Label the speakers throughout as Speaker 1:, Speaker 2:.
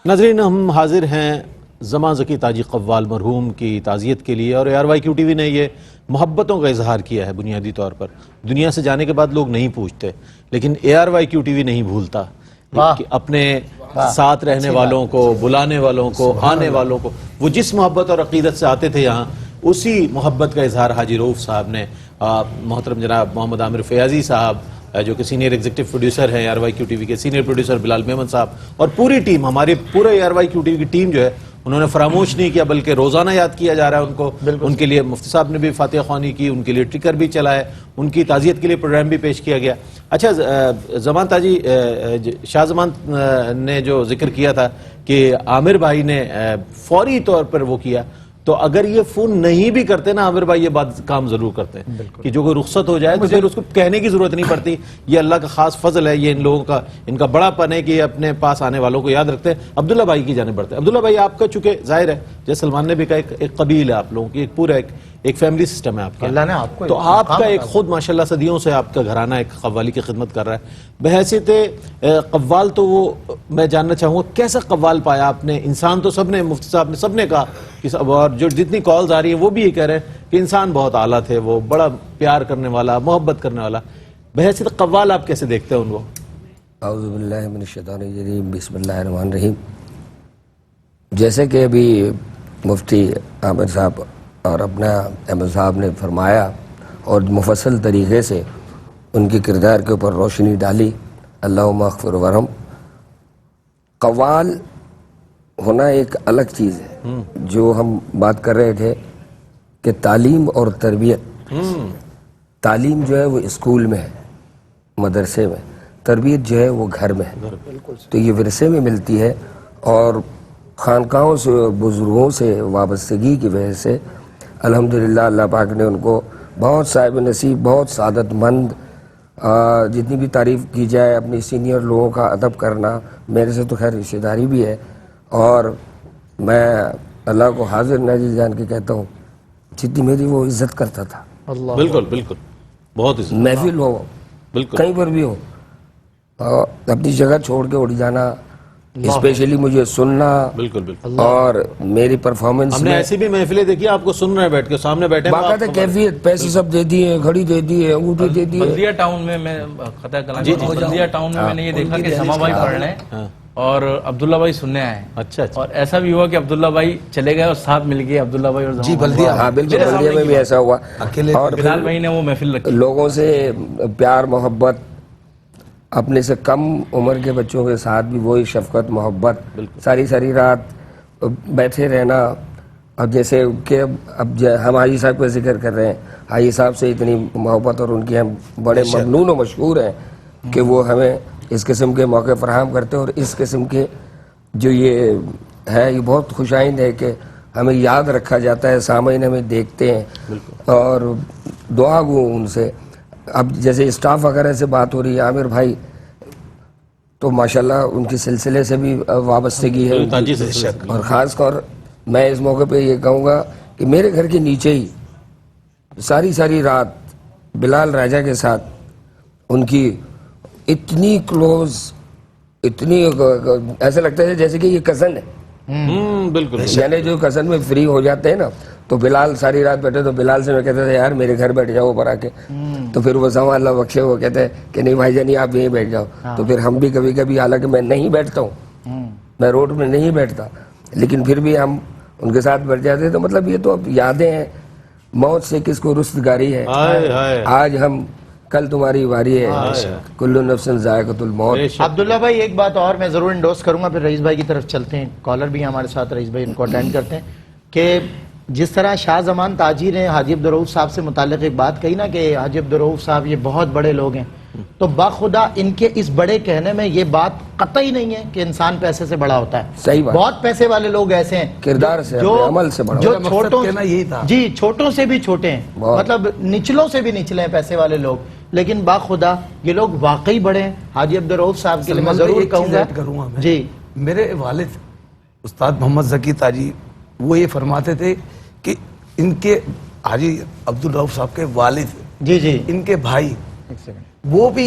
Speaker 1: ناظرین، ہم حاضر ہیں زمان ذکی تاجی قوال مرحوم کی تعزیت کے لیے، اور ARYQ TV نے یہ محبتوں کا اظہار کیا ہے بنیادی طور پر۔ دنیا سے جانے کے بعد لوگ نہیں پوچھتے، لیکن ARYQ TV نہیں بھولتا کہ اپنے ساتھ رہنے والوں کو، بلانے والوں کو، آنے والوں کو، وہ جس محبت اور عقیدت سے آتے تھے یہاں، اسی محبت کا اظہار حاجی رؤوف صاحب نے، محترم جناب محمد عامر فیاضی صاحب جو کہ سینئر ایگزیکٹو پروڈیوسر ہیں ARYQ TV کے، سینئر پروڈیوسر بلال میمن صاحب، اور پوری ٹیم، ہماری پورے ARYQ TV کی ٹیم جو ہے، انہوں نے فراموش نہیں کیا، بلکہ روزانہ یاد کیا جا رہا ہے ان کو۔ ان کے لیے مفتی صاحب نے بھی فاتحہ خوانی کی، ان کے لیے ٹرکر بھی چلائے، ان کی تعزیت کے لیے پروگرام بھی پیش کیا گیا۔ اچھا، زمان تاجی، شاہ زمان نے جو ذکر کیا تھا کہ عامر بھائی نے فوری طور پر وہ کیا، تو اگر یہ فون نہیں بھی کرتے نا عامر بھائی، یہ بات کام ضرور کرتے ہیں کہ جو کوئی رخصت ہو جائے تو پھر اس کو کہنے کی ضرورت نہیں پڑتی۔ یہ اللہ کا خاص فضل ہے، یہ ان لوگوں کا، ان کا بڑا پن ہے کہ یہ اپنے پاس آنے والوں کو یاد رکھتے ہیں۔ عبداللہ بھائی کی جانب بڑھتے ہیں۔ عبداللہ بھائی، آپ کا چونکہ ظاہر ہے، جیسے سلمان نے بھی کہا، ایک قبیل ہے آپ لوگوں کی، ایک پورا ایک فیملی سسٹم ہے آپ کا،
Speaker 2: اللہ نے آپ کو،
Speaker 1: تو آپ کا ایک خود ماشاءاللہ صدیوں سے آپ کا گھرانہ ایک قوالی کی خدمت کر رہا ہے۔ بحیثیت قوال تو وہ میں جاننا چاہوں گا کیسا قوال پایا آپ نے؟ انسان تو سب نے، مفتی صاحب نے سب نے کہا، اور جو جتنی کالز آ رہی ہیں وہ بھی یہ کہہ رہے ہیں کہ انسان بہت اعلیٰ تھے، وہ بڑا پیار کرنے والا، محبت کرنے والا۔ بحیثیت قوال آپ کیسے دیکھتے ہیں ان کو؟
Speaker 3: اعوذ باللہ من الشیطان الرجیم، بسم اللہ الرحمن الرحیم۔ جیسے کہ ابھی مفتی عامر صاحب اور اپنا احمد صاحب نے فرمایا اور مفصل طریقے سے ان کے کردار کے اوپر روشنی ڈالی، اللہم اغفر ورحم۔ قوال ہونا ایک الگ چیز ہے، جو ہم بات کر رہے تھے کہ تعلیم اور تربیت۔ تعلیم جو ہے وہ اسکول میں ہے، مدرسے میں، تربیت جو ہے وہ گھر میں ہے، تو یہ ورثے میں ملتی ہے، اور خانقاہوں سے اور بزرگوں سے وابستگی کی وجہ سے الحمدللہ اللہ پاک نے ان کو بہت صاحب نصیب، بہت سعادت مند، جتنی بھی تعریف کی جائے اپنی سینئر لوگوں کا ادب کرنا، میرے سے تو خیر رشتہ داری بھی ہے، اور میں اللہ کو حاضر ناظر جان کے کہتا ہوں جتنی میری وہ عزت کرتا تھا،
Speaker 1: بالکل بالکل، بہت عزت،
Speaker 3: محفل ہو،
Speaker 1: بالکل
Speaker 3: کہیں پر بھی ہو، اپنی جگہ چھوڑ کے اٹھ جانا، اسپیشلی مجھے سننا،
Speaker 1: بالکل بالکل۔
Speaker 3: اور میری پرفارمنس
Speaker 1: ہم نے ایسی بھی محفلیں دیکھی، آپ کو سن رہے ہیں بیٹھ کے، سامنے بیٹھے ہیں،
Speaker 3: باقاعدہ کیفیت، پیسے سب دے دیے، گھڑی دے دی ہے، انگوٹھی دے دی ہے۔
Speaker 4: بلدیہ ٹاؤن میں خطہ کلام بلدیہ ٹاؤن میں نے یہ دیکھا کہ سما بھائی پڑھ رہے ہیں اور عبداللہ بھائی سننے آئے ہیں۔
Speaker 1: اچھا،
Speaker 4: اور ایسا بھی ہوا کہ عبداللہ بھائی چلے گئے اور ساتھ مل گئے عبداللہ بھائی اور
Speaker 2: جی بلدیہ،
Speaker 3: ہاں بالکل، بلدیہ میں بھی ایسا ہوا، اور
Speaker 4: بلال بھائی نے وہ محفل رکھی،
Speaker 3: لوگوں سے پیار محبت، اپنے سے کم عمر کے بچوں کے ساتھ بھی وہی شفقت محبت، ساری ساری رات بیٹھے رہنا۔ اب جیسے کہ اب ہم حاجی صاحب کا ذکر کر رہے ہیں، حاجی صاحب سے اتنی محبت اور ان کی ہم بڑے ممنون و مشکور ہیں کہ وہ ہمیں اس قسم کے موقع فراہم کرتے ہیں، اور اس قسم کے جو یہ ہے یہ بہت خوش آئند ہے کہ ہمیں یاد رکھا جاتا ہے، سامعین ہمیں دیکھتے ہیں، اور دعا گو ان سے۔ اب جیسے اسٹاف وغیرہ سے بات ہو رہی ہے، عامر بھائی تو ماشاءاللہ ان کے سلسلے سے بھی وابستگی ہے، اور خاص طور میں اس موقع پہ یہ کہوں گا کہ میرے گھر کے نیچے ہی ساری رات بلال راجہ کے ساتھ ان کی اتنی کلوز، اتنی ایسا لگتا ہے جیسے کہ یہ کزن ہے،
Speaker 1: بالکل،
Speaker 3: یعنی جو کزن میں فری ہو جاتے ہیں نا، تو بلال ساری رات بیٹھے تو بلال سے میں کہتا تھا یار میرے گھر بیٹھ جاؤ اوپر آ کے، تو پھر وہ زمان اللہ بخشے وہ کہتے ہیں کہ نہیں بھائی جانی آپ یہیں بیٹھ جاؤ، تو پھر ہم بھی کبھی کبھی، حالانکہ میں نہیں بیٹھتا ہوں، میں روڈ میں نہیں بیٹھتا، لیکن پھر بھی ہم ان کے ساتھ بیٹھ جاتے ہیں، تو مطلب یہ تو اب یادیں ہیں، موت سے کس کو رستگاری ہے، آج ہم کل تمہاری واری ہے، کل نفس ذائقۃ الموت۔
Speaker 2: عبداللہ بھائی ایک بات اور میں ضرور انڈوس کروں گا، پھر رئیس بھائی کی طرف چلتے ہیں، کالر بھی ہمارے ساتھ، رئیس بھائی ان کو اٹینڈ کرتے ہیں، کہ جس طرح شاہ زمان تاجی نے حاجی عبدالرؤوف صاحب سے متعلق ایک بات کہی نا کہ حاجی عبدالرؤوف صاحب یہ بہت بڑے لوگ ہیں، تو باخدا ان کے اس بڑے کہنے میں یہ بات قطعی نہیں ہے کہ انسان پیسے سے بڑا ہوتا ہے،
Speaker 3: صحیح بات،
Speaker 2: بہت پیسے والے لوگ ایسے ہیں
Speaker 3: کردار سے، عمل سے بڑا،
Speaker 2: جو چھوٹوں، جی چھوٹوں سے بھی چھوٹے ہیں، مطلب نچلوں سے بھی نچلے ہیں پیسے والے لوگ، لیکن باخدا یہ لوگ واقعی بڑے ہیں۔ حاجی عبدالرؤوف صاحب کے لیے میں ضرور کہوں گا، جی
Speaker 5: میرے والد استاد محمد ذکی تاجی وہ یہ فرماتے تھے کہ ان کے حاجی عبدالرؤوف صاحب کے والد،
Speaker 2: جی جی
Speaker 5: ان کے بھائی، وہ بھی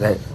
Speaker 3: Right.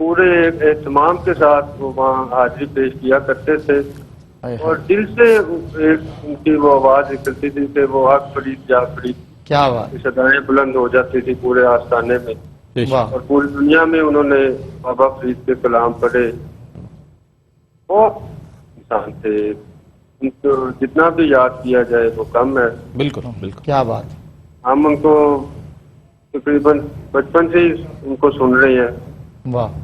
Speaker 6: پورے اہتمام کے ساتھ وہ وہاں حاضری پیش کیا کرتے تھے اور دل سے ایک ان کی وہ آواز نکلتی تھی کہ وہ حق فرید جا فرید،
Speaker 2: کیا بات،
Speaker 6: صدائیں بلند ہو جاتی تھی پورے آستانے میں،
Speaker 2: واہ،
Speaker 6: اور پوری دنیا میں انہوں نے بابا فرید کے کلام پڑھے. بہت انسان تھے، ان کو جتنا بھی یاد کیا جائے وہ کم ہے.
Speaker 1: بالکل بالکل.
Speaker 2: کیا بات،
Speaker 6: ہم ان کو تقریباً بچپن سے ہی ان کو سن رہے ہیں.
Speaker 2: واہ.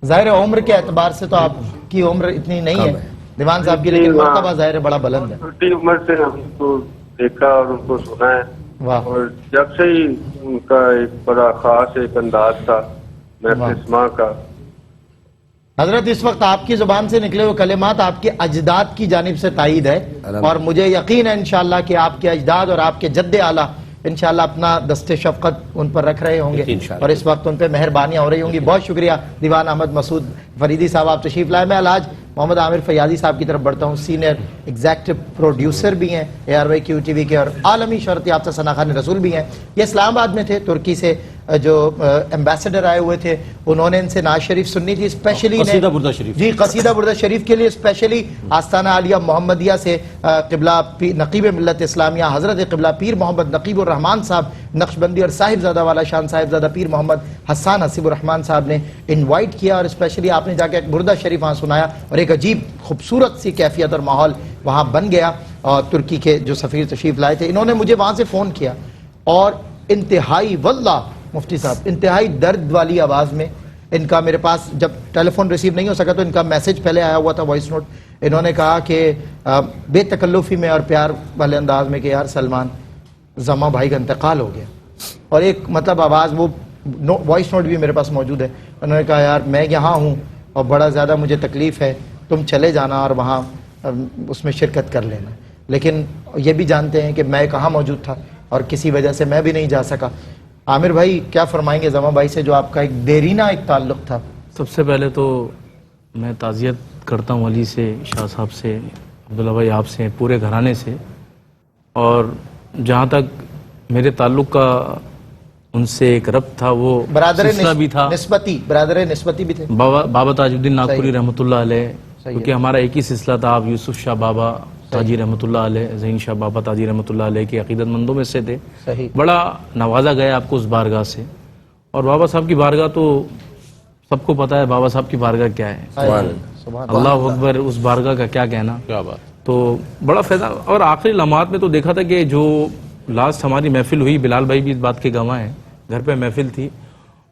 Speaker 2: ظاہر عمر کے اعتبار سے تو آپ کی عمر اتنی نہیں ہے دیوان صاحب کی، لیکن مرتبہ ظاہر بڑا بلند ہے.
Speaker 6: چھوٹی عمر سے ہم ان کو دیکھا اور ان کو سنا ہے،
Speaker 2: واہ،
Speaker 6: اور جب سے ہی ان کا ایک بڑا خاص ایک انداز تھا محفل اسماع کا.
Speaker 2: حضرت اس وقت آپ کی زبان سے نکلے ہوئے کلمات آپ کے اجداد کی جانب سے تائید ہے، اور مجھے یقین ہے انشاءاللہ کہ آپ کے اجداد اور آپ کے جد اعلیٰ انشاءاللہ اپنا دست شفقت ان پر رکھ رہے ہوں گے اور اس وقت ان پہ مہربانیاں ہو رہی ہوں گی. بہت شکریہ دیوان احمد مسعود فریدی صاحب، آپ تشریف لائے. میں الحاج محمد عامر فیاضی صاحب کی طرف بڑھتا ہوں، سینئر ایگزیکٹو پروڈیوسر بھی ہیں ARYQ TV کے اور عالمی شہرت یافتہ ثناخوان رسول بھی ہیں. یہ اسلام آباد میں تھے، ترکی سے جو ایمبیسڈر آئے ہوئے تھے، انہوں نے ان سے نعت شریف سننی تھی اسپیشلی،
Speaker 1: قصیدہ بردہ شریف،
Speaker 2: جی قصیدہ بردہ شریف کے لیے اسپیشلی آستانہ عالیہ محمدیہ سے قبلہ نقیب ملت اسلامیہ حضرت قبلہ پیر محمد نقیب الرحمان صاحب نقشبندی اور صاحب زادہ والا شان صاحب زادہ پیر محمد حسان حسیب الرحمان صاحب نے انوائٹ کیا، اور اسپیشلی آپ نے جا کے ایک بردہ شریف وہاں سنایا اور ایک عجیب خوبصورت سی کیفیت اور ماحول وہاں بن گیا. اور ترکی کے جو سفیر تشریف لائے تھے، انہوں نے مجھے وہاں سے فون کیا اور انتہائی واللہ مفتی صاحب انتہائی درد والی آواز میں، ان کا میرے پاس جب ٹیلی فون ریسیو نہیں ہو سکا تو ان کا میسج پہلے آیا ہوا تھا وائس نوٹ. انہوں نے کہا کہ بے تکلفی میں اور پیار والے انداز میں کہ یار سلمان زما بھائی کا انتقال ہو گیا، اور ایک مطلب آواز وہ وائس نوٹ بھی میرے پاس موجود ہے. انہوں نے کہا یار میں یہاں ہوں اور بڑا زیادہ مجھے تکلیف ہے، تم چلے جانا اور وہاں اس میں شرکت کر لینا. لیکن یہ بھی جانتے ہیں کہ میں کہاں موجود تھا اور کسی وجہ سے میں بھی نہیں جا سکا. عامر بھائی کیا فرمائیں گے زما بھائی سے جو آپ کا ایک دیرینہ ایک تعلق تھا؟
Speaker 4: سب سے پہلے تو میں تعزیت کرتا ہوں علی سے، شاہ صاحب سے، عبداللہ بھائی آپ سے، پورے گھرانے سے. اور جہاں تک میرے تعلق کا ان سے ایک ربط تھا وہ
Speaker 2: برادر
Speaker 4: سلسلہ بھی تھا،
Speaker 2: نسبتی، برادر نسبتی بھی تھے.
Speaker 4: بابا تاج الدین ناگپوری رحمۃ اللہ علیہ، کیونکہ ہمارا ایک ہی سلسلہ تھا. آپ یوسف شاہ بابا تاجی رحمۃ اللہ علیہ، ذہین شاہ بابا تاجی رحمۃ اللہ علیہ کے عقیدت مندوں میں سے تھے. بڑا نوازا گیا آپ کو اس بارگاہ سے، اور بابا صاحب کی بارگاہ تو سب کو پتا ہے بابا صاحب کی بارگاہ کیا ہے. اللہ اکبر، اس بارگاہ کا کیا کہنا.
Speaker 1: کیا بات.
Speaker 4: تو بڑا فیضان. اور آخری لمحات میں تو دیکھا تھا کہ جو لاسٹ ہماری محفل ہوئی، بلال بھائی بھی اس بات کے گواہ ہیں، گھر پہ محفل تھی،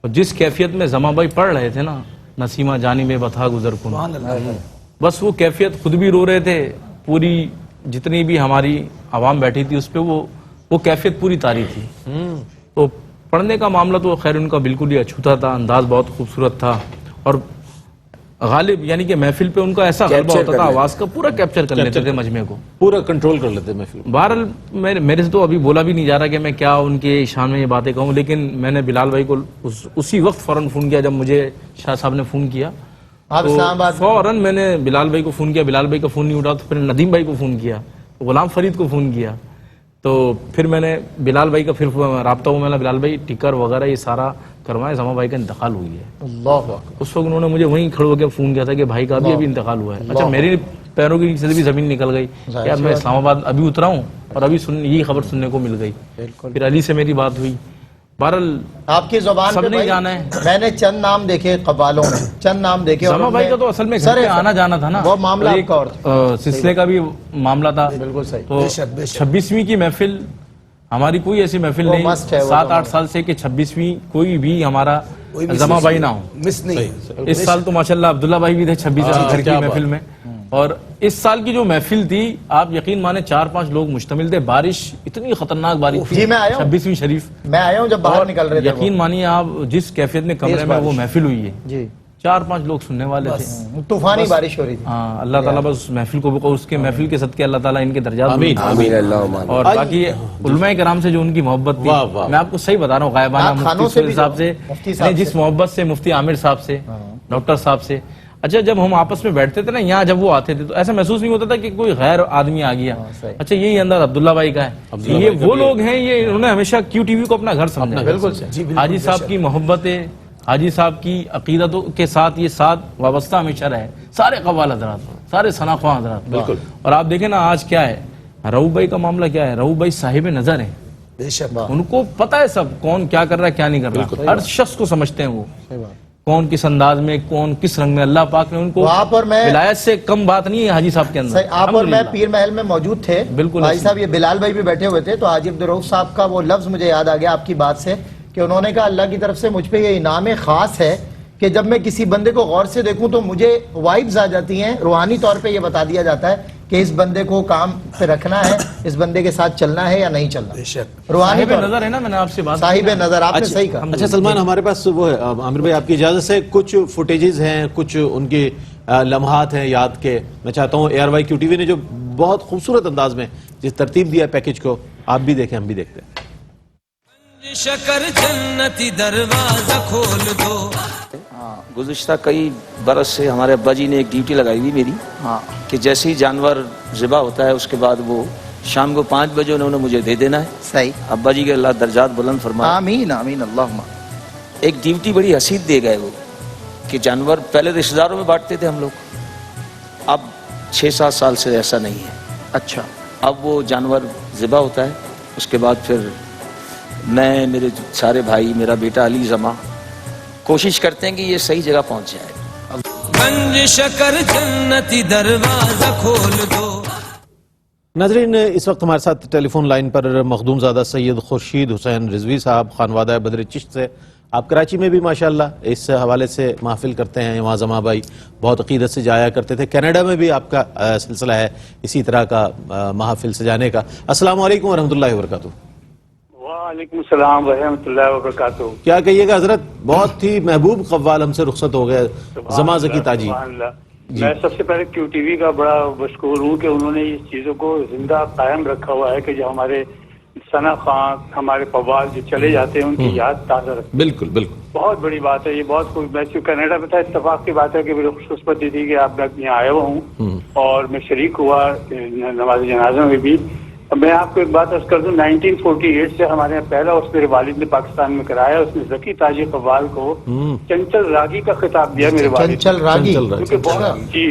Speaker 4: اور جس کیفیت میں زما بھائی پڑھ رہے تھے نا، نسیمہ جانی میں بتھا گزر کن، بس وہ کیفیت، خود بھی رو رہے تھے، پوری جتنی بھی ہماری عوام بیٹھی تھی اس پہ وہ کیفیت پوری طاری تھی. تو پڑھنے کا معاملہ تو خیر ان کا بالکل ہی اچھوتا تھا، انداز بہت خوبصورت تھا، اور غالب یعنی کہ محفل پہ ان کا ایسا غلبہ ہوتا تھا، آواز کا پورا کیپچر کر لیتے تھے، مجمع کو
Speaker 1: پورا کنٹرول کر لیتے محفل.
Speaker 4: بہرحال میرے سے تو ابھی بولا بھی نہیں جا رہا کہ میں کیا ان کے شان میں یہ باتیں کہوں، لیکن میں نے بلال بھائی کو اسی وقت فوراً فون کیا جب مجھے شاہ صاحب نے فون کیا. فوراً میں نے بلال بھائی کو فون کیا، بلال بھائی کا فون نہیں اٹھا تو پھر ندیم بھائی کو فون کیا، غلام فرید کو فون کیا. تو پھر میں نے بلال بھائی کا پھر رابطہ ہوا، میں نے بلال بھائی ٹکر وغیرہ یہ سارا کروائے، زما بھائی کا انتقال ہوئی ہے.
Speaker 2: اللہ
Speaker 4: اس وقت انہوں نے مجھے وہیں کھڑے ہو کے فون کیا تھا کہ بھائی کا ابھی انتقال ہوا ہے. اچھا میرے پیروں کے نیچے سے بھی زمین نکل گئی یار، میں اسلام آباد ابھی اترا ہوں اور ابھی یہی خبر سننے کو مل گئی. پھر علی سے میری بات ہوئی. بہرحال
Speaker 2: آپ کی زبان
Speaker 4: سب
Speaker 2: پہ
Speaker 4: نے جانا ہے.
Speaker 2: میں نے چند نام دیکھے قوالوں میں، چند نام دیکھے.
Speaker 4: زما بھائی کا تو اصل میں گھر پہ آنا جانا تھا نا،
Speaker 2: وہ معاملہ ایک اور
Speaker 4: سلسلے کا بھی معاملہ تھا.
Speaker 2: بالکل صحیح.
Speaker 4: تو 26ویں کی محفل ہماری کوئی ایسی محفل نہیں 7-8 سال سے کہ 26ویں کوئی بھی ہمارا زما بھائی نہ ہو.
Speaker 5: مس نہیں.
Speaker 4: اس سال تو ماشاءاللہ عبداللہ بھائی بھی تھے 26ویں گھر کی محفل میں. اور اس سال کی جو محفل تھی آپ یقین مانے 4-5 لوگ مشتمل تھے. بارش اتنی خطرناک بارش تھی 26ویں شریف،
Speaker 2: میں آیا ہوں جب باہر نکل رہے تھے.
Speaker 4: یقین مانیے آپ جس کیفیت میں کمرے میں وہ محفل ہوئی ہے
Speaker 2: جی
Speaker 4: 4-5 لوگ سننے والے تھے.
Speaker 2: طوفانی بارش ہو رہی تھی.
Speaker 4: ہاں اللہ تعالیٰ بس اس محفل کو اس کے محفل کے صدقے اللہ تعالیٰ ان کے درجات
Speaker 1: آمین
Speaker 3: آمین اللہم
Speaker 4: اور باقی علماء کرام سے جو ان کی محبت تھی، میں آپ کو صحیح بتا رہا ہوں، غائبانہ مفتی صاحب سے، جس محبت سے مفتی عامر صاحب سے، ڈاکٹر صاحب سے. اچھا جب ہم آپس میں بیٹھتے تھے نا یہاں، جب وہ آتے تھے تو ایسا محسوس نہیں ہوتا تھا کہ کوئی غیر آدمی آ گیا. اچھا یہی انداز عبداللہ بھائی کا ہے. یہ وہ لوگ ہیں، یہ انہوں نے ہمیشہ QTV کو اپنا گھر سمجھا.
Speaker 2: بالکل
Speaker 4: حاجی صاحب کی محبتیں، حاجی صاحب کی عقیدتوں کے ساتھ یہ ساتھ وابستہ ہمیشہ رہے، سارے قوال حضرات، سارے ثنا خواہ حضرات. بالکل. اور آپ دیکھیں نا آج کیا ہے، رؤوف بھائی کا معاملہ کیا ہے، رؤوف بھائی صاحب نظر ہیں،
Speaker 5: بے شک
Speaker 4: ان کو پتہ ہے سب کون کیا کر رہا ہے کیا نہیں کر رہا، ہر شخص کو سمجھتے ہیں وہ، کون کس انداز میں، کون کس رنگ میں. اللہ پاک نے ان کو
Speaker 2: آپ اور میں
Speaker 4: ولایت سے کم بات نہیں ہے حاجی صاحب کے اندر.
Speaker 2: آپ اور میں پیر محل میں موجود تھے.
Speaker 4: بالکل
Speaker 2: بھائی صاحب یہ بلال بھائی بھی بیٹھے ہوئے تھے، تو حاجی عبدالرؤف صاحب کا وہ لفظ مجھے یاد آ گیا آپ کی بات سے کہ انہوں نے کہا اللہ کی طرف سے مجھ پہ یہ انعام خاص ہے کہ جب میں کسی بندے کو غور سے دیکھوں تو مجھے وائبز آ جاتی ہیں، روحانی طور پہ یہ بتا دیا جاتا ہے کہ اس بندے کو کام پہ رکھنا ہے، اس بندے کے ساتھ چلنا ہے یا نہیں چلنا.
Speaker 5: بے شک
Speaker 2: روحانی
Speaker 4: صاحب
Speaker 2: طور
Speaker 4: نظر ہے نا، میں نے آپ سے بات
Speaker 2: صاحب نظر، آپ نے صحیح کہا.
Speaker 1: اچھا سلمان، ہمارے پاس وہ ہے عامر بھائی آپ کی اجازت سے کچھ فوٹیجز ہیں، کچھ ان کے لمحات ہیں یاد کے. میں چاہتا ہوں ARYQ TV نے جو بہت خوبصورت انداز میں جس ترتیب دیا پیکج کو، آپ بھی دیکھیں ہم بھی دیکھتے ہیں.
Speaker 7: شکر جنتی دروازہ کھول دو.
Speaker 8: گزشتہ کئی برس سے ہمارے ابا جی نے ایک ڈیوٹی لگائی ہوئی میری کہ جیسے ہی جانور ذبح ہوتا ہے اس کے بعد وہ شام کو 5 بجے انہوں نے مجھے دے دینا ہے.
Speaker 2: صحیح.
Speaker 8: ابا جی کے اللہ درجات بلند فرمائے.
Speaker 2: آمین آمین اللہم.
Speaker 8: ایک ڈیوٹی بڑی حسین دے گئے وہ کہ جانور پہلے رشتہ داروں میں بانٹتے تھے ہم لوگ، اب 6-7 سال سے ایسا نہیں ہے.
Speaker 2: اچھا.
Speaker 8: اب وہ جانور ذبح ہوتا ہے، اس کے بعد پھر میں، میرے سارے بھائی، میرا بیٹا علی زماں کوشش کرتے ہیں کہ یہ صحیح جگہ پہنچ جائے.
Speaker 7: گنج شکر جنتی دروازہ کھول دو.
Speaker 1: ناظرین، اس وقت ہمارے ساتھ ٹیلی فون لائن پر مخدوم زادہ سید خورشید حسین رضوی صاحب، خانوادہ بدر چشت سے. آپ کراچی میں بھی ماشاءاللہ اس حوالے سے محفل کرتے ہیں، وہاں زماں بھائی بہت عقیدت سے جایا کرتے تھے. کینیڈا میں بھی آپ کا سلسلہ ہے اسی طرح کا محفل سجانے کا. السلام علیکم ورحمۃ اللہ وبرکاتہ.
Speaker 9: وعلیکم السلام ورحمۃ اللہ وبرکاتہ.
Speaker 1: کیا کہیے گا حضرت، بہت ہی محبوب قوال ہم سے رخصت ہو گئے، زماں ذکی تاجی.
Speaker 9: سبحان اللہ. میں سب سے پہلے QTV کا بڑا مشکور ہوں کہ انہوں نے اس چیزوں کو زندہ قائم رکھا ہوا ہے کہ جو ہمارے ثنا خان، ہمارے قوال جو چلے جاتے ہیں ان کی یاد تازہ رکھتے.
Speaker 1: بالکل بالکل
Speaker 9: بہت بڑی بات ہے یہ. بہت میں کینیڈا میں تھا، اتفاق کی بات ہے کہ میری خوش قسمتی تھی کہ آپ یہاں آیا ہوا ہوں اور میں شریک ہوا نماز جنازہ میں بھی. میں آپ کو ایک بات عرض کر دوں، 1948 سے ہمارے یہاں پہلا اس میرے والد نے پاکستان میں کرایا. اس نے ذکی تاجی قوال کو چنچل راگی کا خطاب دیا میرے والد.
Speaker 2: چنچل راگی
Speaker 9: کیونکہ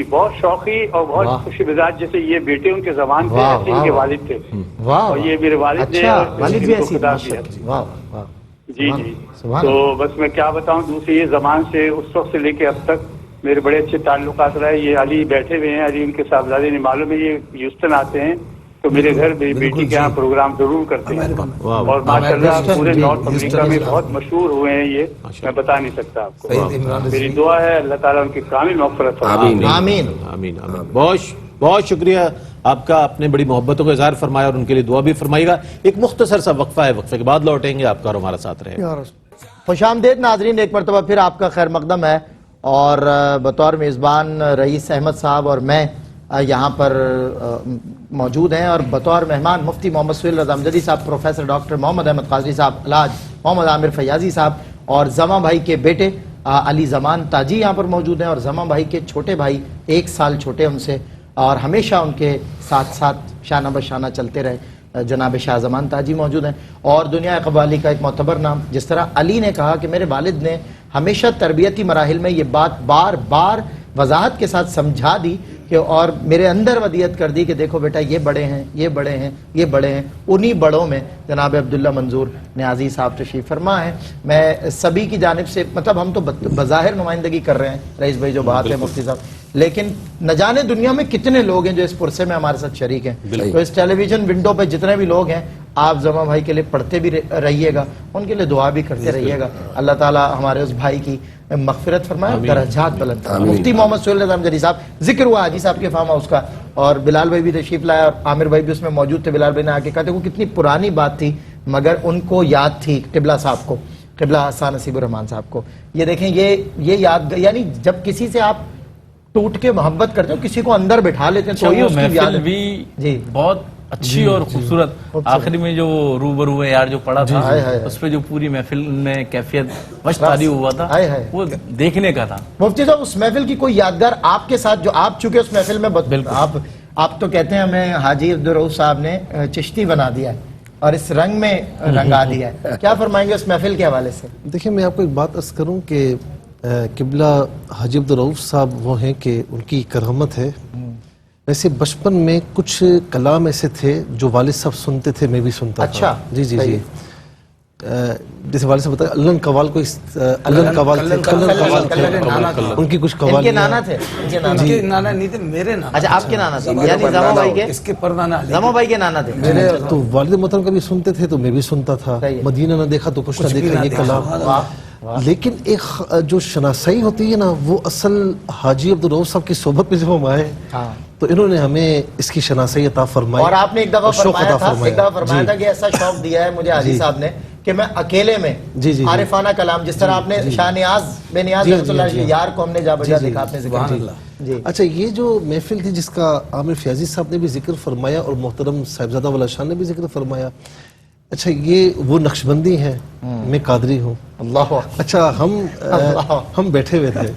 Speaker 9: بہت شوقی اور بہت خوشی مزاج، جیسے یہ بیٹے ان کے زبان تھے ایسے ان کے والد تھے. اور یہ میرے والد نے
Speaker 2: والد بھی ایسی.
Speaker 9: خطاب دیا. جی جی. تو بس میں کیا بتاؤں، دوسری یہ زبان سے اس وقت سے لے کے اب تک میرے بڑے اچھے تعلقات رہے. یہ علی بیٹھے ہوئے ہیں، علی ان کے صاحبزادے نے معلوم ہے، یہ ہیوسٹن آتے ہیں تو میرے گھر بیٹی کے یہاں پروگرام ضرور کرتے ہیں. اور ماشاءاللہ پورے نارتھ امریکہ میں بہت مشہور ہوئے ہیں یہ، میں بتا نہیں سکتا آپ کو. میری دعا ہے اللہ تعالیٰ ان کی کامل مغفرت فرمائے.
Speaker 2: آمین آمین
Speaker 1: آمین آمین. بہت شکریہ آپ کا، اپنے بڑی محبتوں کا اظہار فرمایا اور ان کے لیے دعا بھی فرمائیے گا. ایک مختصر سا وقفہ ہے، وقفے کے بعد لوٹیں گے. آپ کا اور ہمارا ساتھ رہے گا.
Speaker 2: خوش آمدید ناظرین، ایک مرتبہ پھر آپ کا خیر مقدم ہے. اور بطور میزبان رئیس احمد صاحب اور میں یہاں پر موجود ہیں، اور بطور مہمان مفتی محمد سہیل رضا امجدی صاحب، پروفیسر ڈاکٹر محمد احمد قاضی صاحب، الحاج محمد عامر فیاضی صاحب اور زماں بھائی کے بیٹے علی زمان تاجی یہاں پر موجود ہیں. اور زماں بھائی کے چھوٹے بھائی 1 سال چھوٹے ان سے اور ہمیشہ ان کے ساتھ ساتھ شانہ بشانہ چلتے رہے جناب شاہ زمان تاجی موجود ہیں. اور دنیا قوالی کا ایک معتبر نام، جس طرح علی نے کہا کہ میرے والد نے ہمیشہ تربیتی مراحل میں یہ بات بار بار وضاحت کے ساتھ سمجھا دی کہ اور میرے اندر ودیت کر دی کہ دیکھو بیٹا یہ بڑے ہیں، یہ بڑے ہیں، یہ بڑے ہیں. انہی بڑوں میں جناب عبداللہ منظور نیازی صاحب تشریف فرما ہیں. میں سبھی کی جانب سے، مطلب ہم تو بظاہر نمائندگی کر رہے ہیں رئیس بھائی جو بات ہے مفتی صاحب، لیکن نہ جانے دنیا میں کتنے لوگ ہیں جو اس پرسے میں ہمارے ساتھ شریک ہیں. تو اس ٹیلی ویژن ونڈو پہ جتنے بھی لوگ ہیں، آپ زماں بھائی کے لیے پڑھتے بھی رہیے گا، ان کے لیے دعا بھی کرتے رہیے گا. اللہ تعالیٰ ہمارے اس بھائی کی مغفرت فرمائے، درجات بلند. مفتی محمد سہیل رضا امجدی صاحب، ذکر ہوا حاجی صاحب کے فارم ہاؤس کا، اور بلال بھائی بھی تشریف لایا اور عامر بھائی بھی اس میں موجود تھے. بلال بھائی نے آ کے کہا وہ کتنی پرانی بات تھی مگر ان کو یاد تھی، قبلہ صاحب کو، قبلہ حسان نصیب الرحمان صاحب کو. یہ دیکھیں یہ یاد، یعنی جب کسی سے آپ ٹوٹ کے محبت کرتے ہو، کسی کو اندر بٹھا لیتے ہیں تو یہ اس کی یاد
Speaker 4: بھی
Speaker 2: جی
Speaker 4: بہت اچھی اور خوبصورت. آخری میں جو روبرو یار جو پڑا تھا اس پہ جو پوری محفل میں کیفیت مشتعلی ہوا تھا وہ دیکھنے کا تھا.
Speaker 2: مفتی صاحب اس محفل کی کوئی یادگار آپ کے ساتھ جو آپ چکے اس محفل میں؟ آپ تو کہتے ہیں ہمیں حاجی عبدالرؤف صاحب نے چشتی بنا دیا ہے، اور اس رنگ میں رنگا دیا ہے. کیا فرمائیں گے اس محفل کے حوالے سے؟
Speaker 10: دیکھیں میں آپ کو ایک بات عرض کروں کہ قبلہ حاجی عبدالرؤوف صاحب وہ ہیں کہ ان کی کرامت ہے. ویسے بچپن میں کچھ کلام ایسے تھے جو والد صاحب سنتے تھے، میں بھی سنتا تھا.
Speaker 2: اچھا
Speaker 10: جی جی جی. جیسے والد صاحب بتایا اللہ قوال کو اللہ قوال تھے، ان کی کچھ قوال.
Speaker 2: ان کے نانا تھے؟
Speaker 5: ان کے نانا نہیں تھے، میرے نانا.
Speaker 2: اچھا آپ کے نانا تھے، یعنی زما بھائی کے؟
Speaker 5: اس کے پردانا
Speaker 2: زما بھائی کے نانا تھے.
Speaker 10: میرے تو والد محترم کبھی سنتے تھے تو میں بھی سنتا تھا. مدینہ نہ دیکھا تو کچھ نہ دیکھا، یہ کلام. لیکن ایک جو شناسائی ہوتی ہے نا، وہ اصل حاجی عبدالرؤوف صاحب کی صحبت میں جب ہم آئے تو انہوں نے ہمیں اس کی شناسائی عطا فرمائی.
Speaker 2: اور آپ نے ایک دفعہ فرمایا تھا کہ ایسا شوق دیا ہے مجھے حاجی صاحب نے کہ میں اکیلے میں عارفانہ کلام، جس طرح آپ نے شاہ نیاز بے نیاز رحمۃ اللہ علیہ یار کو ہم نے جا بجا دیکھا، آپ نے ذکر کیا.
Speaker 10: اچھا یہ جو محفل تھی جس کا عامر فیاضی صاحب نے بھی ذکر فرمایا اور محترم صاحبزادہ والا شاہ نے بھی ذکر فرمایا، اچھا یہ وہ نقشبندی ہیں، میں قادری ہوں.
Speaker 2: اللہ.
Speaker 10: اچھا ہم بیٹھے ہوئے تھے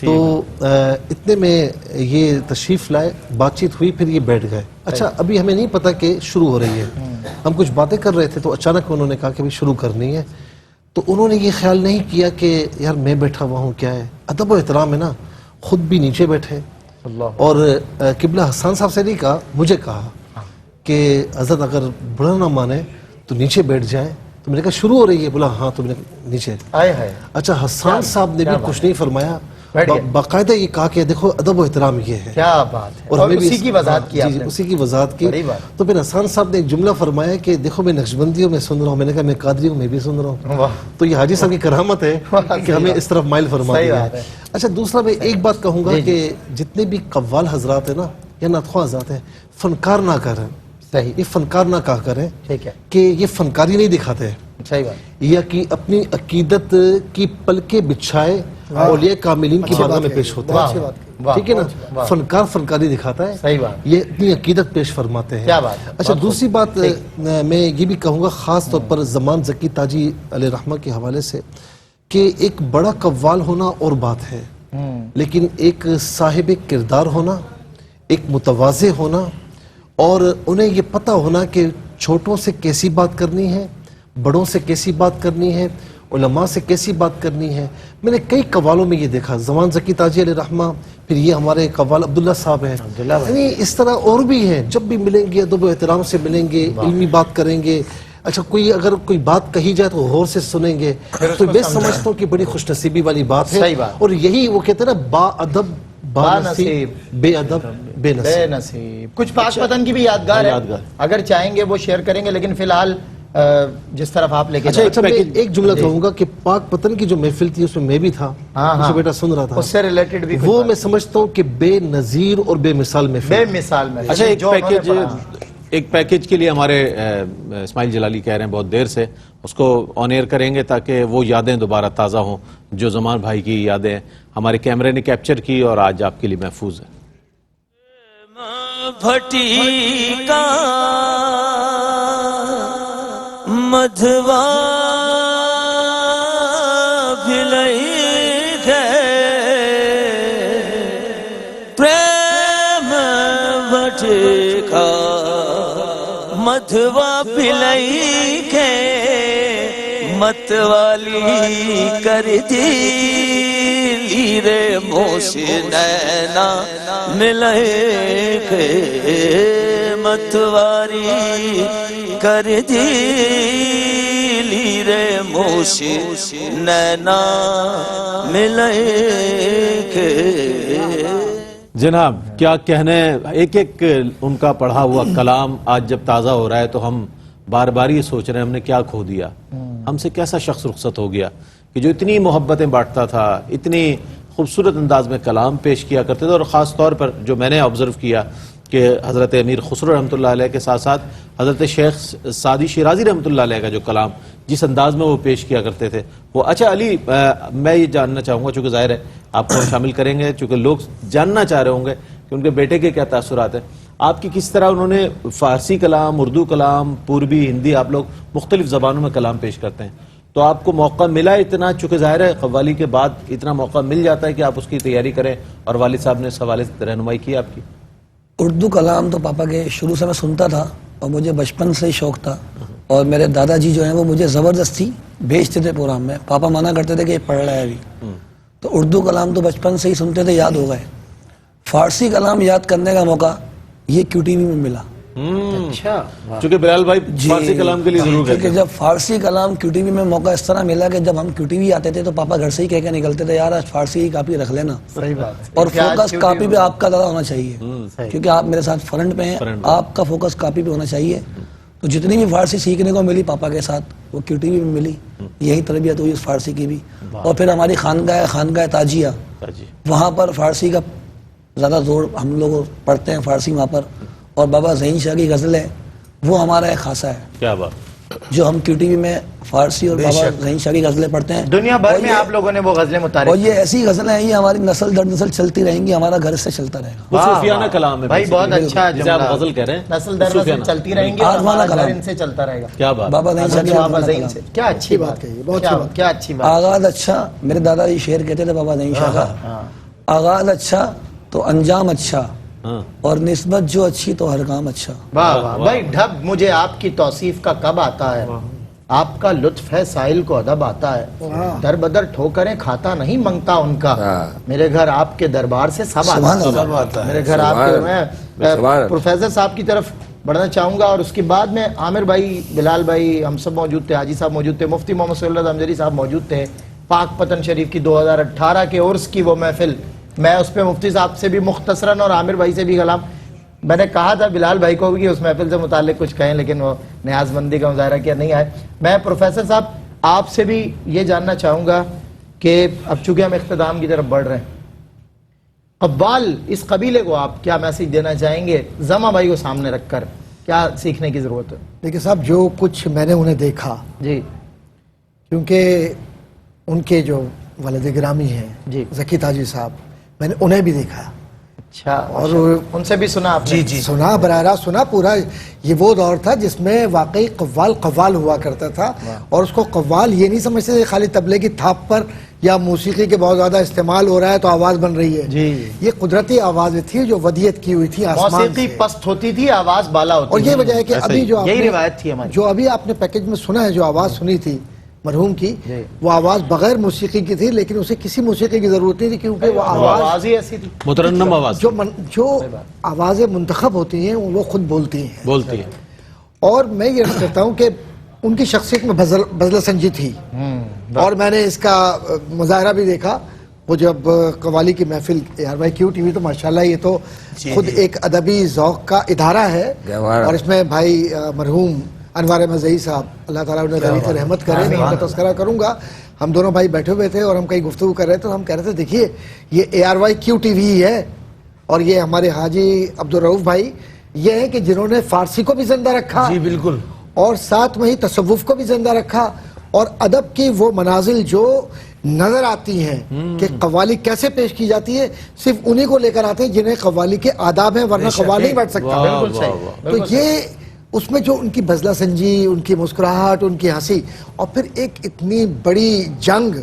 Speaker 10: تو اتنے میں یہ تشریف لائے، بات چیت ہوئی، پھر یہ بیٹھ گئے. اچھا ابھی ہمیں نہیں پتا کہ شروع ہو رہی ہے، ہم کچھ باتیں کر رہے تھے تو اچانک انہوں نے کہا کہ شروع کرنی ہے. تو انہوں نے یہ خیال نہیں کیا کہ یار میں بیٹھا ہوا ہوں، کیا ہے ادب و احترام ہے نا، خود بھی نیچے بیٹھے اور قبلہ حسان صاحب سے نہیں کہا، مجھے کہا کہ حضرت اگر بڑا نہ مانے تو نیچے بیٹھ جائیں. تو میں نے کہا شروع ہو رہی ہے، بولا ہاں، تو میں نے نیچے. اچھا حسان صاحب نے بھی کچھ نہیں فرمایا، باقاعدہ یہ کہا کہ دیکھو ادب و احترام یہ ہے.
Speaker 2: کیا بات ہے. اور ہمیں بھی اسی کی وضاحت کی،
Speaker 10: اسی کی وضاحت کی. تو پھر حسان صاحب نے ایک جملہ فرمایا کہ دیکھو میں نقشبندی ہوں، میں سن رہا ہوں. میں نے کہا میں قادری ہوں، میں بھی سن رہا ہوں. تو یہ حاجی صاحب کی کرامت ہے کہ ہمیں اس طرف مائل فرما دیا ہے. اچھا دوسرا میں ایک بات کہوں گا کہ جتنے بھی قوال حضرات ہیں نا یا نعت خواہ حضرات ہیں، فنکار نہ کریں. صحیح، یہ فنکار نہ کہا کریں کہ یہ فنکاری نہیں دکھاتے ہیں.
Speaker 2: صحیح بات.
Speaker 10: یا کہ اپنی عقیدت کی پلکیں بچھائے اولیاء کاملین کی بارگاہ میں پیش ہوتا ہے. ٹھیک ہے نا، فنکار فنکاری دکھاتا ہے.
Speaker 2: صحیح بات.
Speaker 10: یہ اپنی عقیدت پیش فرماتے ہیں.
Speaker 2: کیا بات ہے.
Speaker 10: اچھا دوسری بات میں یہ بھی کہوں گا خاص طور پر زمان ذکی تاجی علیہ رحمہ کے حوالے سے کہ ایک بڑا قوال ہونا اور بات ہے، لیکن ایک صاحب کردار ہونا، ایک متواضع ہونا، اور انہیں یہ پتہ ہونا کہ چھوٹوں سے کیسی بات کرنی ہے، بڑوں سے کیسی بات کرنی ہے، علماء سے کیسی بات کرنی ہے. میں نے کئی قوالوں میں یہ دیکھا، زمان ذکی تاجی علیہ رحمہ، پھر یہ ہمارے قوال عبداللہ صاحب ہیں، یعنی اس طرح اور بھی ہیں. جب بھی ملیں گے ادب و احترام سے ملیں گے، علمی بات کریں گے. اچھا اگر کوئی بات کہی جائے تو غور سے سنیں گے. تو میں سمجھتا ہوں کہ بڑی خوش نصیبی والی بات ہے. اور یہی وہ کہتے ہیں نا، با ادب با نصیب، بے ادب بے نصیب.
Speaker 2: کچھ پاک پتن کی بھی یادگار ہے، اگر چاہیں گے وہ شیئر کریں گے، لیکن فی الحال جس طرف آپ لے کے.
Speaker 10: اچھا میں ایک جملہ کہوں گا کہ پاک پتن کی جو محفل تھی اس میں میں بھی تھا، مجھے بیٹا سن رہا تھا،
Speaker 2: اس سے ریلیٹڈ بھی
Speaker 10: وہ میں سمجھتا ہوں کہ بے نظیر اور بے مثال محفل.
Speaker 2: بے مثال محفل.
Speaker 1: اچھا ایک پیکیج کے لیے ہمارے اسماعیل جلالی کہہ رہے ہیں بہت دیر سے، اس کو آن ایئر کریں گے تاکہ وہ یادیں دوبارہ تازہ ہوں جو زمان بھائی کی یادیں ہمارے کیمرے نے کیپچر کی اور آج آپ کے لیے محفوظ ہیں.
Speaker 7: بھٹی کا مدھوا بھلئی گئے، پریم بھٹی کا مدھوا بھلئی گئے، مت والی کر دی لیرے موسی نینا ملے گے، متواری کر دی لیرے موسی نینا ملے گے.
Speaker 1: جناب کیا کہنے، ایک ایک ان کا پڑھا ہوا کلام آج جب تازہ ہو رہا ہے تو ہم بار بار یہ سوچ رہے ہیں ہم نے کیا کھو دیا، ہم سے کیسا شخص رخصت ہو گیا کہ جو اتنی محبتیں بانٹتا تھا، اتنی خوبصورت انداز میں کلام پیش کیا کرتے تھے. اور خاص طور پر جو میں نے آبزرو کیا کہ حضرت امیر خسرو رحمۃ اللہ علیہ کے ساتھ ساتھ حضرت شیخ سعدی شیرازی رحمۃ اللہ علیہ کا جو کلام جس انداز میں وہ پیش کیا کرتے تھے وہ. اچھا علی، میں یہ جاننا چاہوں گا، چونکہ ظاہر ہے آپ کو شامل کریں گے، چونکہ لوگ جاننا چاہ رہے ہوں گے کہ ان کے بیٹے کے کیا تاثرات ہیں، آپ کی کس طرح انہوں نے فارسی کلام، اردو کلام، پوربی، ہندی، آپ لوگ مختلف زبانوں میں کلام پیش کرتے ہیں، تو آپ کو موقع ملا اتنا، چونکہ ظاہر ہے قوالی کے بعد اتنا موقع مل جاتا ہے کہ آپ اس کی تیاری کریں، اور والد صاحب نے اس حوالے سے رہنمائی کی آپ کی؟
Speaker 11: اردو کلام تو پاپا کے شروع سے میں سنتا تھا اور مجھے بچپن سے ہی شوق تھا، اور میرے دادا جی جو ہیں وہ مجھے زبردستی بھیجتے تھے پروگرام میں. پاپا منع کرتے تھے کہ یہ پڑھ رہا ہے ابھی. تو اردو کلام تو بچپن سے ہی سنتے تھے، یاد ہو گئے. فارسی کلام یاد کرنے کا موقع یہ کیو ٹی وی میں ملا.
Speaker 2: اچھا،
Speaker 1: چونکہ بلال بھائی فارسی کلام کے لیے ضرور
Speaker 11: کیونکہ
Speaker 1: کہتے ہیں.
Speaker 11: جب فارسی کلام کیو ٹی وی میں موقع اس طرح ملا کہ جب ہم کیو ٹی وی آتے تھے تو پاپا گھر سے ہی کہہ کے نکلتے تھے یار آج فارسی کی کاپی رکھ لینا،
Speaker 2: صحیح بات.
Speaker 11: اور فوکس کاپی پہ آپ کا زیادہ ہونا چاہیے کیونکہ آپ میرے ساتھ فرنٹ پہ ہیں، آپ کا فوکس کاپی پہ ہونا چاہیے. تو جتنی بھی فارسی سیکھنے کو ملی پاپا کے ساتھ وہ کیو ٹی وی میں ملی. یہی تربیت ہوئی اس فارسی کی بھی. اور پھر ہماری خانقاہ تاجیہ، وہاں پر فارسی کا زیادہ زور ہم لوگ پڑھتے ہیں فارسی وہاں پر. اور بابا ذہین شاہ کی غزلیں وہ ہمارا ایک خاصہ ہے.
Speaker 1: کیا بات.
Speaker 11: جو ہم کیو ٹی وی میں فارسی اور بابا ذہین شاہ کی غزلیں پڑھتے ہیں.
Speaker 2: دنیا بھر میں آپ لوگوں نے وہ غزلیں متعارف
Speaker 11: اور یہ ایسی غزلیں ہیں، یہ ہماری نسل در نسل چلتی رہیں گی، ہمارا گھر سے چلتا رہے گا.
Speaker 1: وہ صوفیانہ کلام ہے
Speaker 2: بھائی، بہت اچھا
Speaker 1: جسے آپ غزل کہہ رہے ہیں.
Speaker 2: نسل در نسل چلتی رہیں گی اور ہمارا گھر ان سے چلتا رہے گا.
Speaker 1: کیا بات.
Speaker 11: بابا ذہین شاہ کی
Speaker 2: بابا ذہین سے کیا اچھی بات کہی، کیا اچھی بات.
Speaker 11: آغاز اچھا، میرے دادا جی شعر کہتے تھے بابا ذہین شاہ کا، آغاز اچھا تو انجام اچھا، اور نسبت جو اچھی تو ہر کام اچھا.
Speaker 2: واہ واہ بھائی، ڈھب مجھے آپ کی توصیف کا کب آتا ہے، آپ کا لطف ہے سائل کو ادب آتا ہے. در بدر ٹھوکریں کھاتا نہیں منگتا ان کا، میرے گھر آپ کے دربار سے سب آتا ہے. میرے گھر آپ کے. میں پروفیسر صاحب کی طرف بڑھنا چاہوں گا اور اس کے بعد میں عامر بھائی، بلال بھائی، ہم سب موجود تھے، حاجی صاحب موجود تھے، مفتی محمد صلی اللہ علیہ صاحب موجود تھے. پاک پتن شریف کی 2018 کے عرس کی وہ محفل، میں اس پہ مفتی صاحب سے بھی مختصراً اور عامر بھائی سے بھی کلام. میں نے کہا تھا بلال بھائی کو بھی کہ اس محفل سے متعلق کچھ کہیں، لیکن وہ نیاز مندی کا مظاہرہ کیا نہیں آئے. میں پروفیسر صاحب آپ سے بھی یہ جاننا چاہوں گا کہ اب چونکہ ہم اختتام کی طرف بڑھ رہے ہیں، قوال اس قبیلے کو آپ کیا میسج دینا چاہیں گے زما بھائی کو سامنے رکھ کر؟ کیا سیکھنے کی ضرورت ہے؟
Speaker 10: دیکھیں صاحب، جو کچھ میں نے انہیں دیکھا،
Speaker 2: جی،
Speaker 10: کیونکہ ان کے جو والد گرامی ہیں
Speaker 2: جی
Speaker 10: ذکی تاجی صاحب، میں نے انہیں بھی دیکھا.
Speaker 2: اچھا،
Speaker 10: اور
Speaker 2: ان سے بھی سنا آپ نے؟
Speaker 5: جی
Speaker 10: سنا، براہ راست سنا. پورا یہ وہ دور تھا جس میں واقعی قوال ہوا کرتا تھا، اور اس کو قوال یہ نہیں سمجھتے تھے خالی طبلے کی تھاپ پر یا موسیقی کے بہت زیادہ استعمال ہو رہا ہے تو آواز بن رہی ہے.
Speaker 2: جی،
Speaker 10: یہ قدرتی آوازیں تھی جو ودیت کی ہوئی تھی آسمان
Speaker 2: موسیقی
Speaker 10: سے.
Speaker 2: پست ہوتی تھی، آواز بالا ہوتی
Speaker 10: اور
Speaker 2: تھی.
Speaker 10: یہ وجہ ہے کہ ابھی جو آپ
Speaker 2: یہی
Speaker 10: نے
Speaker 2: روایت تھی ہماری.
Speaker 10: جو ابھی آپ نے پیکج میں سنا ہے، جو آواز سنی تھی مرحوم کی، وہ آواز بغیر موسیقی کی تھی، لیکن اسے کسی موسیقی کی ضرورت نہیں تھی کیونکہ وہ
Speaker 2: آواز ہی ایسی تھی.
Speaker 1: مترنم آواز
Speaker 10: جو آوازیں منتخب ہوتی ہیں وہ خود بولتی ہیں. اور میں یہ عرض کرتا ہوں کہ ان کی شخصیت میں بزلہ سنجی تھی، اور میں نے اس کا مظاہرہ بھی دیکھا. وہ جب قوالی کی محفل یار بھائی کیو ٹی وی، تو ماشاءاللہ یہ تو خود ایک ادبی ذوق کا ادارہ ہے. اور اس میں بھائی مرحوم انوار احمد زئی صاحب، اللہ تعالیٰ انہیں غنی رحمت کرے، میں ان کا تذکرہ کروں گا. ہم دونوں بھائی بیٹھے ہوئے تھے اور ہم کئی گفتگو کر رہے تھے، تو ہم کہہ رہے تھے دیکھیے یہ ARY کیو ٹی وی ہے، اور یہ ہمارے حاجی عبدالرؤف بھائی یہ ہیں کہ جنہوں نے فارسی کو بھی زندہ رکھا،
Speaker 5: جی بالکل،
Speaker 10: اور ساتھ میں ہی تصوف کو بھی زندہ رکھا، اور ادب کی وہ منازل جو نظر آتی ہیں کہ قوالی کیسے پیش کی جاتی ہے، صرف انہی کو لے کر آتے ہیں جنہیں قوالی کے آداب ہیں، ورنہ قوالی نہیں بیٹھ سکتا.
Speaker 2: بالکل صحیح.
Speaker 10: تو یہ اس میں جو ان کی بزلہ سنجی، ان کی مسکراہٹ، ان کی ہنسی، اور پھر ایک اتنی بڑی جنگ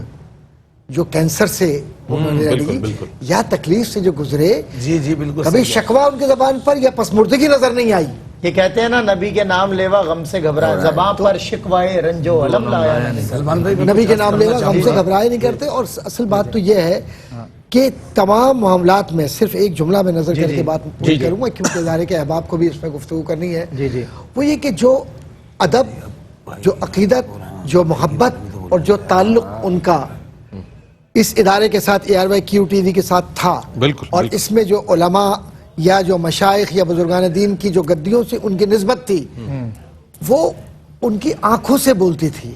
Speaker 10: جو کینسر سے انہوں نے لڑی یا تکلیف سے جو گزرے،
Speaker 5: جی بالکل،
Speaker 10: کبھی شکوہ ان کی زبان پر یا پسمردگی نظر نہیں آئی.
Speaker 2: یہ کہتے ہیں نا نبی کے نام لیوا غم سے گھبرا، زبان پر شکوائے رنج و علم لایا.
Speaker 10: نبی کے نام لیوا غم سے گھبرائے نہیں کرتے. اور اصل بات تو یہ ہے کہ تمام معاملات میں صرف ایک جملہ میں نظر کر کے بات پوری کروں گا، کیونکہ ادارے کے احباب کو بھی اس میں گفتگو کرنی ہے. وہ یہ کہ جو ادب، جو عقیدت، جو محبت اور جو تعلق ان کا اس ادارے کے ساتھ ARY کیو ٹی وی کے ساتھ تھا، اور اس میں جو علماء یا جو مشائخ یا بزرگان دین کی جو گدیوں سے ان کی نسبت تھی، وہ ان کی آنکھوں سے بولتی تھی.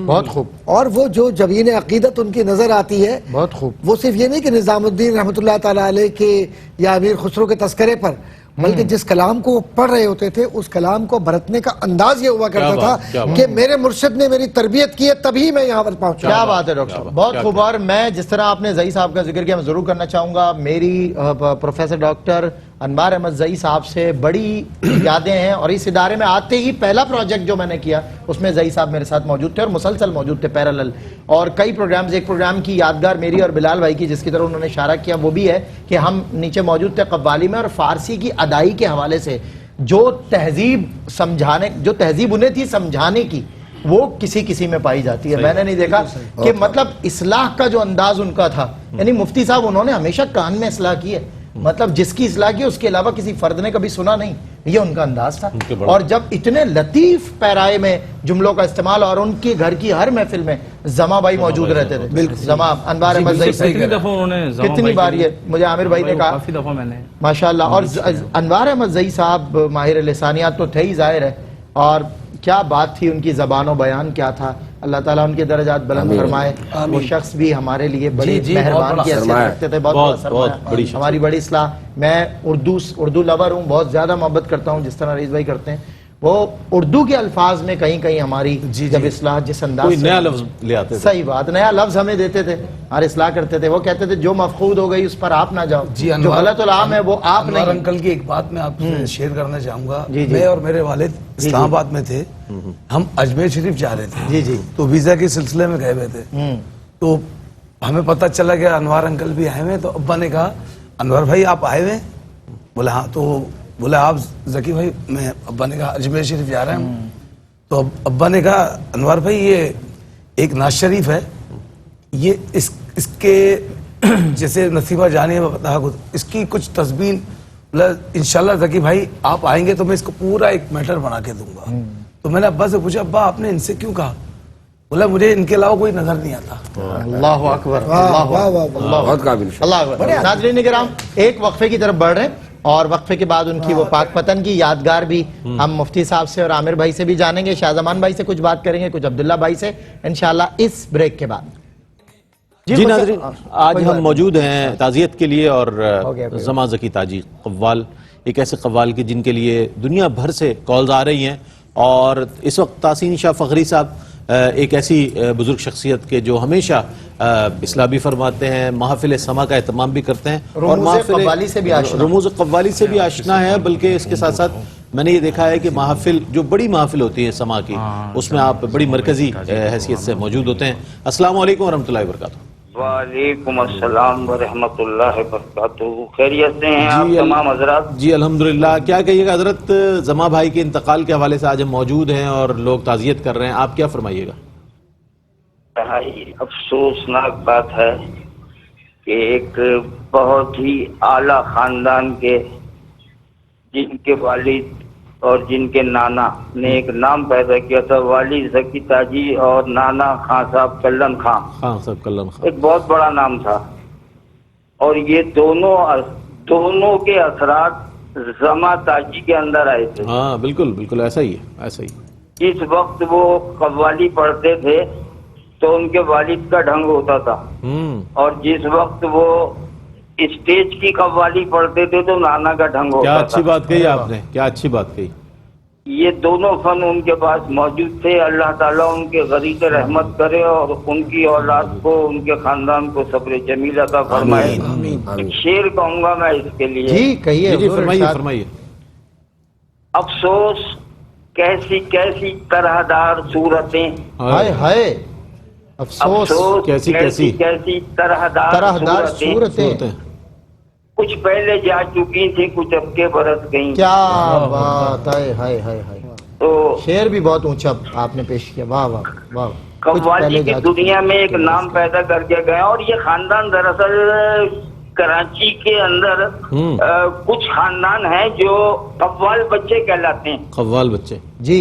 Speaker 2: بہت خوب.
Speaker 10: اور وہ جو جبین عقیدت ان کی نظر آتی ہے،
Speaker 2: بہت خوب.
Speaker 10: وہ صرف یہ نہیں کہ نظام الدین رحمۃ اللہ تعالیٰ علیہ کے یا امیر خسرو کے تذکرے پر، بلکہ جس کلام کو وہ پڑھ رہے ہوتے تھے اس کلام کو برتنے کا انداز یہ ہوا کرتا تھا کہ میرے مرشد نے میری تربیت کی ہے تبھی میں یہاں پر پہنچا.
Speaker 2: کیا بات ہے ڈاکٹر صاحب، بہت خوب. اور میں جس طرح آپ نے زئی صاحب کا ذکر کیا، میں ضرور کرنا چاہوں گا. میری پروفیسر ڈاکٹر انوار احمد زئی صاحب سے بڑی یادیں ہیں، اور اس ادارے میں آتے ہی پہلا پروجیکٹ جو میں نے کیا اس میں زئی صاحب میرے ساتھ موجود تھے اور مسلسل موجود تھے پیرالل. اور کئی پروگرامز، ایک پروگرام کی یادگار میری اور بلال بھائی کی جس کی طرف انہوں نے اشارہ کیا وہ بھی ہے کہ ہم نیچے موجود تھے قوالی میں، اور فارسی کی ادائی کے حوالے سے جو تہذیب سمجھانے، جو تہذیب انہیں تھی سمجھانے کی، وہ کسی کسی میں پائی جاتی ہے. میں نے نہیں دیکھا کہ مطلب اصلاح کا جو انداز ان کا تھا، یعنی مفتی صاحب انہوں نے ہمیشہ کان میں اصلاح کی ہے، مطلب جس کی اصلاح کی اس کے علاوہ کسی فرد نے کبھی سنا نہیں، یہ ان کا انداز تھا. اور جب اتنے لطیف پیرائے میں جملوں کا استعمال، اور ان کی گھر کی ہر محفل میں زما بھائی موجود رہتے تھے. زما انوار احمد ضعیف
Speaker 4: کتنی دفعہ انہوں نے زما
Speaker 2: کتنی
Speaker 4: بھائی
Speaker 2: بار
Speaker 4: کے
Speaker 2: یہ مجھے عامر بھائی نے کہا،
Speaker 4: کافی دفعہ میں نے
Speaker 2: ماشاءاللہ. اور انوار احمد ضعیف صاحب ماہر لسانیات تو تھے ہی ظاہر ہے، اور کیا بات تھی ان کی زبان و بیان کیا تھا. اللہ تعالیٰ ان کے درجات بلند فرمائے. وہ شخص بھی ہمارے لیے بڑی مہربان کی حیثیت رکھتے تھے، بہت بڑی ہماری بڑی اصلاح. میں اردو لور ہوں، بہت زیادہ محبت کرتا ہوں جس طرح رئیس بھائی کرتے ہیں. وہ اردو کے الفاظ میں کہیں کہیں ہماری جب اصلاح جس انداز
Speaker 1: کوئی
Speaker 2: سے
Speaker 1: نیا لفظ لے آتے تھے،
Speaker 2: صحیح بات، نیا لفظ ہمیں دیتے تھے اور اصلاح کرتے تھے. وہ کہتے تھے جو مفقود ہو گئی اس پر آپ نہ جاؤ، جو غلط العام ہے وہ آپ
Speaker 5: انوار
Speaker 2: نہیں.
Speaker 5: انکل کی ایک بات میں آپ سے شیئر کرنا چاہوں گا. میں اور میرے والد اسلام آباد میں تھے، ہم اجمیر شریف جا رہے تھے، تو ویزا کے سلسلے میں گئے ہوئے تھے. تو ہمیں پتہ چلا کہ انوار انکل بھی آئے ہوئے. تو ابا نے کہا انوار بھائی آپ آئے ہوئے؟ بولا ہاں. تو بولا آپ ذکی بھائی؟ میں ابا نے کہا اجمیر شریف جا رہے ہیں. تو ابا نے کہا انوار بھائی یہ ایک ناز شریف ہے، یہ اس کے جیسے نصیبہ جانے میں بتا اس کی کچھ تسبیح، انشاءاللہ ذکی بھائی آپ آئیں گے تو میں اس کو پورا ایک میٹر بنا کے دوں گا. تو میں نے ابا سے پوچھا ابا آپ نے ان سے کیوں کہا؟ بولا مجھے ان کے علاوہ کوئی نظر نہیں آتا.
Speaker 2: اللہ اکبر، اللہ اکبر. ناظرین کرام، ایک وقفے کی طرف بڑھ رہے ہیں، اور وقفے کے بعد ان کی وہ پاک پتن کی یادگار بھی ہم مفتی صاحب سے اور عامر بھائی سے بھی جانیں گے. شاہزمان بھائی سے کچھ بات کریں گے، کچھ عبداللہ بھائی سے انشاءاللہ اس بریک کے بعد.
Speaker 1: جی ناظرین، آج ہم موجود ہیں تعزیت کے لیے، اور زما ذکی تاجی قوال، ایک ایسے قوال کی جن کے لیے دنیا بھر سے کالز آ رہی ہیں. اور اس وقت تحسین شاہ فخری صاحب ایک ایسی بزرگ شخصیت کے جو ہمیشہ اصلاح بھی فرماتے ہیں، محافل سما کا اہتمام بھی کرتے ہیں، اور رموز قوالی سے بھی آشنا ہے. بلکہ اس کے ساتھ ساتھ میں نے یہ دیکھا ہے کہ محافل، جو بڑی محافل ہوتی ہے سما کی، اس میں آپ بڑی مرکزی حیثیت سے موجود ہوتے ہیں. السلام علیکم ورحمۃ اللہ وبرکاتہ.
Speaker 12: وعلیکم السلام ورحمۃ اللہ وبرکاتہ. خیریت سے ہیں آپ تمام حضرات؟
Speaker 1: جی الحمدللہ. کیا کہیے گا حضرت، زما بھائی کے انتقال کے حوالے سے آج ہم موجود ہیں اور لوگ تعزیت کر رہے ہیں، آپ کیا فرمائیے گا؟
Speaker 12: افسوسناک بات ہے کہ ایک بہت ہی اعلیٰ خاندان کے، جن کے والد اور جن کے نانا نے ایک نام پیدا کیا تھا، والد ذکی تاجی اور نانا خان صاحب کلن خان.
Speaker 1: خان صاحب کلن خان
Speaker 12: ایک بہت بڑا نام تھا، اور یہ دونوں کے اثرات زما تاجی کے اندر آئے تھے.
Speaker 1: ہاں بالکل بالکل ایسا ہی ہے، ایسا ہی.
Speaker 12: جس وقت وہ قوالی پڑھتے تھے تو ان کے والد کا ڈھنگ ہوتا تھا، اور جس وقت وہ اسٹیج کی قوالی پڑھتے تھے تو نانا کا ڈھنگ ہوتا تھا.
Speaker 1: کیا اچھی بات کہی آپ نے، کیا اچھی بات کہی.
Speaker 12: یہ دونوں فن ان کے پاس موجود تھے. اللہ تعالیٰ ان کے غریق رحمت کرے اور ان کی اولاد کو، ان کے خاندان کو صبر جمیل عطا فرمائے. ایک شعر کہوں گا میں اس کے لیے.
Speaker 2: جی کہیے.
Speaker 1: جی فرمائیے فرمائیے.
Speaker 12: افسوس کیسی کیسی طرح دار صورتیں،
Speaker 2: ہائے ہائے افسوس
Speaker 1: کیسی کیسی
Speaker 12: کیسی طرح دار صورتیں، کچھ پہلے جا چکی تھی، کچھ اب کے برس گئیں.
Speaker 2: کیا بات ہے، ہائے ہائے ہائے. تو شعر بھی بہت اونچا آپ نے پیش کیا. واہ واہ واہ.
Speaker 12: قوالی کی دنیا میں ایک نام پیدا کر کے گیا. اور یہ خاندان دراصل کراچی کے اندر کچھ خاندان ہیں جو قوال بچے کہلاتے ہیں.
Speaker 1: قوال بچے،
Speaker 2: جی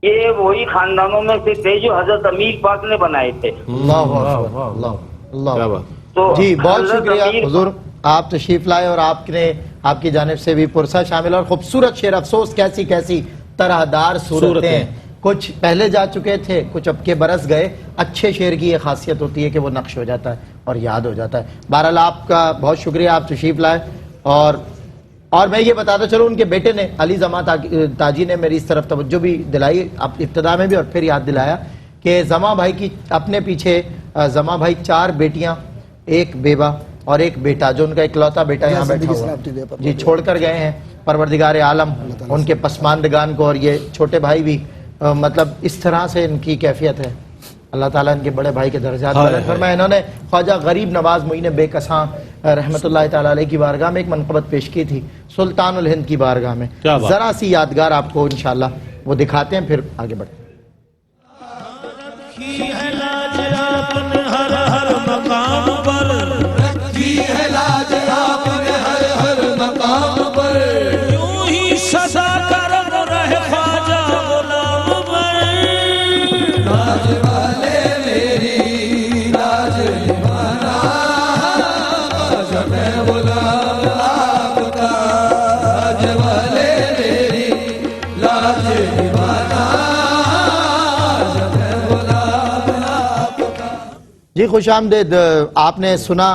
Speaker 12: یہ وہی خاندانوں میں سے تھے جو حضرت امیر پاک نے بنائے تھے.
Speaker 2: اللہ. تو جی بہت شکریہ حضور، آپ تشریف لائے اور آپ کی جانب سے بھی پرسہ شامل اور خوبصورت شعر. افسوس کیسی کیسی طرح دار صورتیں، کچھ پہلے جا چکے تھے، کچھ اب کے برس گئے. اچھے شعر کی یہ خاصیت ہوتی ہے کہ وہ نقش ہو جاتا ہے اور یاد ہو جاتا ہے. بہرحال آپ کا بہت شکریہ، آپ تشریف لائے. اور میں یہ بتاتا چلوں، ان کے بیٹے نے، علی زما تاجی نے میری اس طرف توجہ بھی دلائی ابتدا میں بھی اور پھر یاد دلایا کہ زما بھائی کی اپنے پیچھے زما بھائی 4 بیٹیاں، 1 بیوہ اور 1 بیٹا، جو ان کا اکلوتا بیٹا یہاں بیٹھا ہوا جی چھوڑ کر گئے ہیں. پروردگار عالم ان کے پسماندگان کو، اور یہ چھوٹے بھائی بھی مطلب اس طرح سے ان کی کیفیت ہے. اللہ تعالیٰ ان کے بڑے بھائی کے درجات بلند فرمائے. انہوں نے خواجہ غریب نواز معین بے کساں رحمۃ اللہ تعالی علیہ کی بارگاہ میں ایک منقبت پیش کی تھی سلطان الہند کی بارگاہ میں.
Speaker 1: کیا بات.
Speaker 2: ذرا سی یادگار آپ کو انشاءاللہ وہ دکھاتے ہیں پھر آگے بڑھیں. جی خوش آمدید. آپ نے سنا,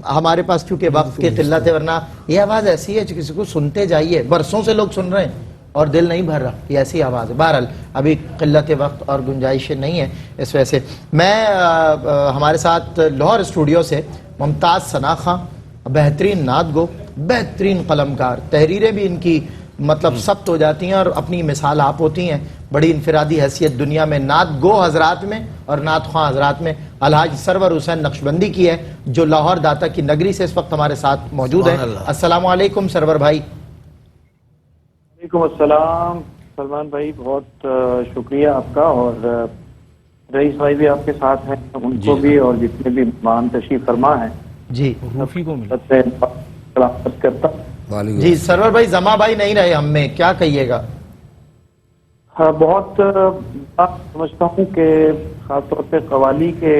Speaker 2: ہمارے پاس چونکہ وقت کی قلت ہے, ورنہ یہ آواز ایسی ہے کہ کسی کو سنتے جائیے, برسوں سے لوگ سن رہے ہیں اور دل نہیں بھر رہا, یہ ایسی آواز ہے. بہرحال ابھی قلت وقت اور گنجائش نہیں ہے, اس وجہ سے میں ہمارے ساتھ لاہور اسٹوڈیو سے ممتاز ثنا خاں, بہترین نعت گو, بہترین قلمکار, تحریریں بھی ان کی مطلب ثبت ہو جاتی ہیں اور اپنی مثال آپ ہوتی ہیں. بڑی انفرادی حیثیت دنیا میں نعت گو حضرات میں اور نعت خواں حضرات میں الحاج سرور حسین نقشبندی کی ہے, جو لاہور داتا کی نگری سے اس وقت ہمارے ساتھ موجود ہیں. السلام علیکم سرور بھائی.
Speaker 9: وعلیکم السلام سلمان بھائی, بہت شکریہ آپ کا, اور رئیس بھائی بھی آپ کے ساتھ ہیں, ان کو بھی اور جتنے بھی مہمان تشریف فرما ہیں
Speaker 2: جی
Speaker 9: سلامت کرتا ہوں.
Speaker 2: جی سرور بھائی, زما بھائی نہیں رہے ہم میں, کیا کہیے گا؟
Speaker 9: ہاں, بہت سمجھتا ہوں کہ خاص طور پہ قوالی کے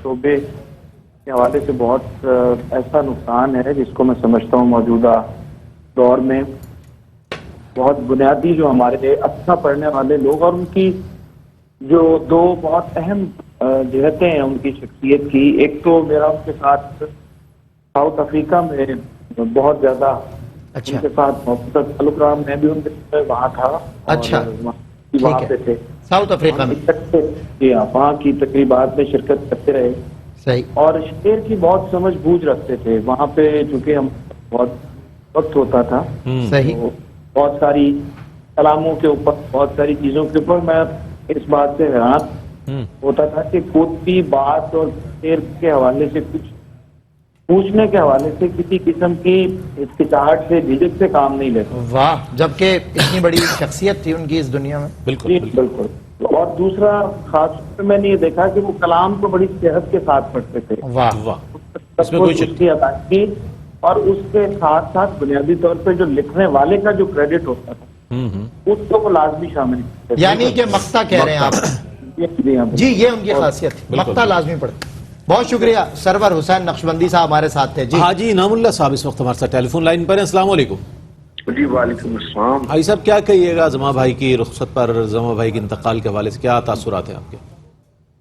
Speaker 9: شعبے کے حوالے سے بہت ایسا نقصان ہے جس کو میں سمجھتا ہوں موجودہ دور میں بہت بنیادی جو ہمارے اچھا پڑھنے والے لوگ اور ان کی جو دو بہت اہم جہتیں ہیں ان کی شخصیت کی. ایک تو میرا ان کے ساتھ ساؤتھ افریقہ میں بہت زیادہ ان کے ساتھ محبت تعلق رہا, میں بھی ان کے وہاں تھا.
Speaker 2: اچھا,
Speaker 9: وہاں پہ تھے
Speaker 2: ساؤتھ افریقہ میں,
Speaker 9: جی ہاں, وہاں کی تقریبات میں شرکت کرتے رہے.
Speaker 2: صحیح.
Speaker 9: اور شعر کی بہت سمجھ بوجھ رکھتے تھے وہاں پہ, چونکہ ہم بہت وقت ہوتا تھا.
Speaker 2: صحیح.
Speaker 9: بہت ساری کلاموں کے اوپر, بہت ساری چیزوں کے اوپر میں اس بات سے حیران ہوتا تھا کہ کوئی بھی بات اور شعر کے حوالے سے کچھ پوچھنے کے حوالے سے کسی قسم کی ہچکچاہٹ سے, جھجک سے کام نہیں لیتے.
Speaker 2: واہ, جبکہ اتنی بڑی شخصیت تھی ان کی اس دنیا میں.
Speaker 9: بالکل بالکل. اور دوسرا خاص طور پہ میں نے یہ دیکھا کہ وہ کلام کو بڑی صحت کے ساتھ پڑھتے تھے.
Speaker 2: واہ واہ,
Speaker 9: اس کی ادائیگی اور اس کے ساتھ ساتھ بنیادی طور پہ جو لکھنے والے کا جو کریڈٹ ہوتا تھا اس کو وہ لازمی شامل کرتے تھے.
Speaker 2: یعنی کہ مقطع کہہ رہے ہیں آپ. جی یہ ان کی خاصیت تھی, مقطع لازمی پڑھتے. بہت شکریہ. سرور حسین نقشبندی صاحب ہمارے ساتھ تھے. جی
Speaker 1: حاجی انعام اللہ صاحب اس وقت ہمارے ساتھ ٹیلی فون لائن پر ہیں. السلام علیکم.
Speaker 6: جی وعلیکم السلام.
Speaker 1: حاجی صاحب کیا کہیے گا زما بھائی کی رخصت پر, زما بھائی کے انتقال کے حوالے سے کیا تاثرات ہیں آپ کے؟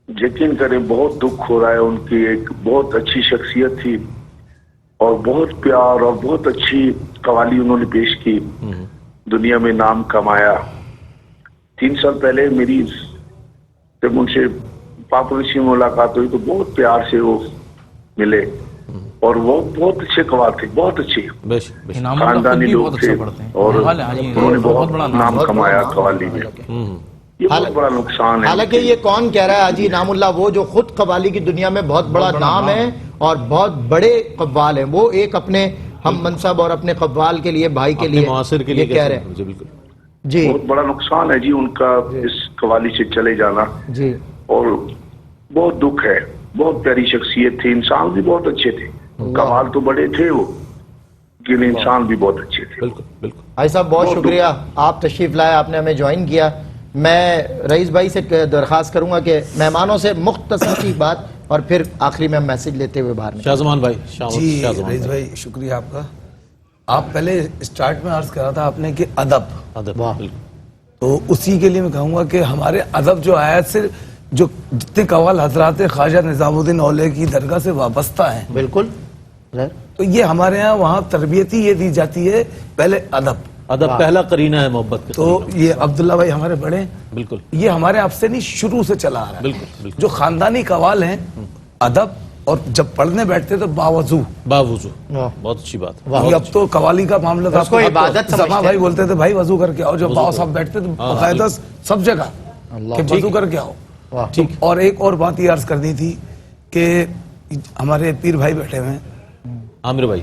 Speaker 6: یقین کریں بہت دکھ ہو رہا ہے. ان کی ایک بہت اچھی شخصیت تھی اور بہت پیار اور بہت اچھی قوالی انہوں نے پیش کی, دنیا میں نام کمایا. 3 سال پہلے میری جب ان سے پاپولیسی میں ملاقات ہوئی تو بہت پیار سے وہ ملے اور وہ بہت اچھے قوال تھے, بہت اچھے خاندانی لوگ تھے اور انہوں نے بہت نام کمایا قوالی میں. یہ بہت بڑا نقصان ہے.
Speaker 2: حالانکہ یہ کون کہہ رہا ہے حاجی انعام اللہ, وہ جو خود قوالی کی دنیا میں بہت بڑا نام ہے اور بہت بڑے قوال ہیں, وہ ایک اپنے ہم منصب اور اپنے قوال کے لیے, بھائی کے لیے,
Speaker 1: معاصر کے لیے
Speaker 2: کہہ رہے ہیں.
Speaker 6: جی بہت بڑا نقصان ہے جی ان کا اس قوالی سے چلے جانا.
Speaker 2: جی
Speaker 6: اور بہت دکھ ہے. بہت پیاری شخصیت تھی, انسان بھی بہت اچھے تھے. قوال تو بڑے تھے وہ, لیکن انسان بھی بہت اچھے تھے.
Speaker 1: بالکل بالکل.
Speaker 2: بھائی صاحب بہت شکریہ, آپ تشریف لائے, آپ نے ہمیں جوائن کیا. میں رئیس بھائی سے درخواست کروں گا کہ مہمانوں سے مختصر سی بات اور پھر آخری میں میسج لیتے ہوئے باہر نکلیں.
Speaker 1: شاہزمان بھائی.
Speaker 5: جی رئیس بھائی شکریہ آپ کا. آپ پہلے اسٹارٹ میں عرض کرا تھا آپ نے کہ ادب, تو اسی کے لیے میں کہوں گا کہ ہمارے ادب جو آیت سے جو جتنے قوال حضرات خواجہ نظام الدین اولیا کی درگاہ سے وابستہ ہیں,
Speaker 2: بالکل,
Speaker 5: تو یہ ہمارے ہاں وہاں تربیت ہی یہ دی جاتی ہے پہلے ادب.
Speaker 1: ادب پہلا قرینہ ہے محبت کے.
Speaker 5: تو یہ عبداللہ بھائی ہمارے بڑے ہیں,
Speaker 1: بالکل,
Speaker 5: یہ ہمارے آپ سے نہیں شروع سے چلا آ رہا ہے.
Speaker 1: بالکل
Speaker 5: جو خاندانی قوال ہیں ادب, اور جب پڑھنے بیٹھتے تو باوضو,
Speaker 1: بہت اچھی بات.
Speaker 5: یہ اب تو قوالی کا معاملہ تھا, زما بھائی بولتے تھے بھائی وضو کر کے آؤ, جب باو صاحب بیٹھتے تو باقاعدہ سب جگہ کہ وضو کر کے آؤ. اور ایک اور بات یہ عرض کرنی تھی کہ ہمارے پیر بھائی بیٹھے ہوئے ہیں,
Speaker 1: عامر بھائی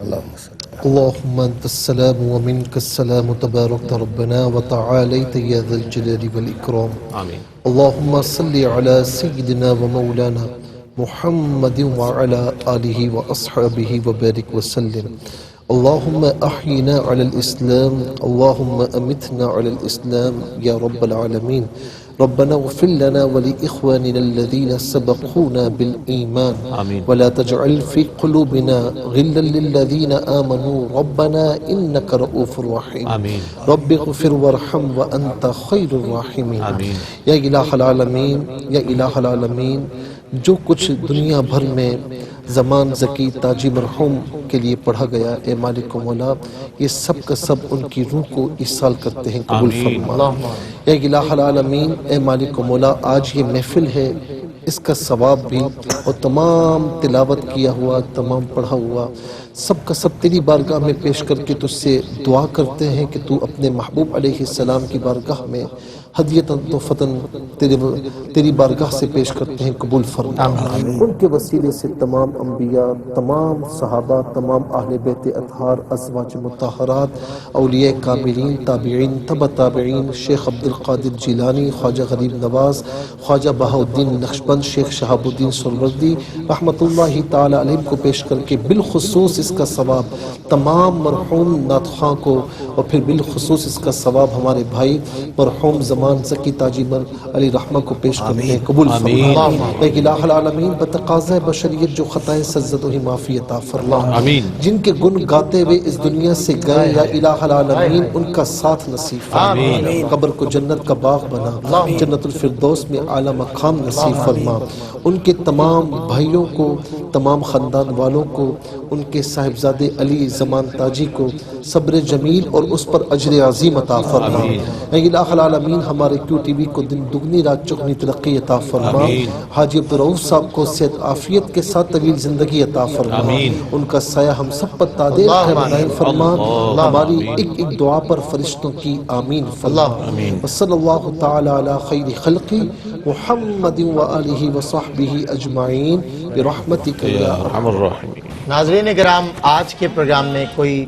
Speaker 10: اللهم أنت السلام ومنك السلام تباركت ربنا وتعاليت يا ذا الجلال والإكرام
Speaker 1: آمين
Speaker 10: اللهم صل على سيدنا ومولانا محمد وعلى آله وأصحابه وبارك وسلم اللهم أحينا على الإسلام اللهم أمتنا على الإسلام يا رب العالمين ربنا اغفر لنا ولإخواننا الذين سبقونا بالإيمان
Speaker 1: آمين
Speaker 10: ولا تجعل في قلوبنا غلا للذين آمنوا ربنا إنك رؤوف رحيم
Speaker 1: آمين
Speaker 10: رب اغفر وارحم وأنت خير الراحمين
Speaker 1: آمين
Speaker 10: یا الہ العالمین یا الہ العالمین جو کچھ دنیا بھر میں زمان ذکی تاجی مرحوم کے لیے پڑھا گیا اے مالک و مولا یہ سب کا سب ان کی روح کو ایصال کرتے ہیں قبول فرما یا الہ العالمین اے مالک و مولا آج یہ محفل ہے اس کا ثواب بھی اور تمام تلاوت کیا ہوا تمام پڑھا ہوا سب کا سب تیری بارگاہ میں پیش کر کے تجھ سے دعا کرتے ہیں کہ تو اپنے محبوب علیہ السلام کی بارگاہ میں ہدیتاً تحفتاً تیری بارگاہ سے پیش کرتے ہیں قبول فرما ان کے وسیلے سے تمام انبیاء تمام صحابہ تمام اہل بیت اطہار ازواج مطہرات اولیاء کاملین تابعین تبع تابعین شیخ عبد القادر جیلانی خواجہ غریب نواز خواجہ بہاؤالدین نقشبند شیخ شہاب الدین سہروردی رحمۃ اللہ تعالی علیہ کو پیش کر کے بالخصوص اس کا ثواب تمام مرحوم نعت خواں کو اور پھر بالخصوص اس کا ثواب ہمارے بھائی مرحوم زمان زکی تاجی علی رحمہ کو پیش کرتے ہیں قبول فرما اے الہ العالمین بتقاضۂ بشریت جو خطائیں سزد وہی معافی عطا فرما جن کے گن گاتے ہوئے اس دنیا سے گئے یا الہ العالمین ان کا ساتھ نصیب فرما قبر کو جنت کا باغ بنا جنت الفردوس میں اعلیٰ مقام نصیب فرما ان کے تمام بھائیوں کو تمام خاندان والوں کو ان کے صاحبزادے علی زمان تاجی کو صبر جمیل اور اس پر اجر عظیم عطا فرما اے الہ العالمین ہمارے کیو ٹی وی کو دن دگنی رات چگنی ترقی عطا فرما حاجی عبدالرؤوف صاحب کو صحت عافیت کے ساتھ طویل زندگی عطا فرما ان کا سایہ ہم سب پر تادیر دائم فرما ہماری ایک ایک دعا پر فرشتوں کی آمین فرما وصلی اللہ تعالی علی خیر خلقی محمد وآلہ وصحبہ اجمعین برحمتک یا
Speaker 1: ارحم الراحمین۔
Speaker 2: ناظرین کرام آج کے پروگرام میں کوئی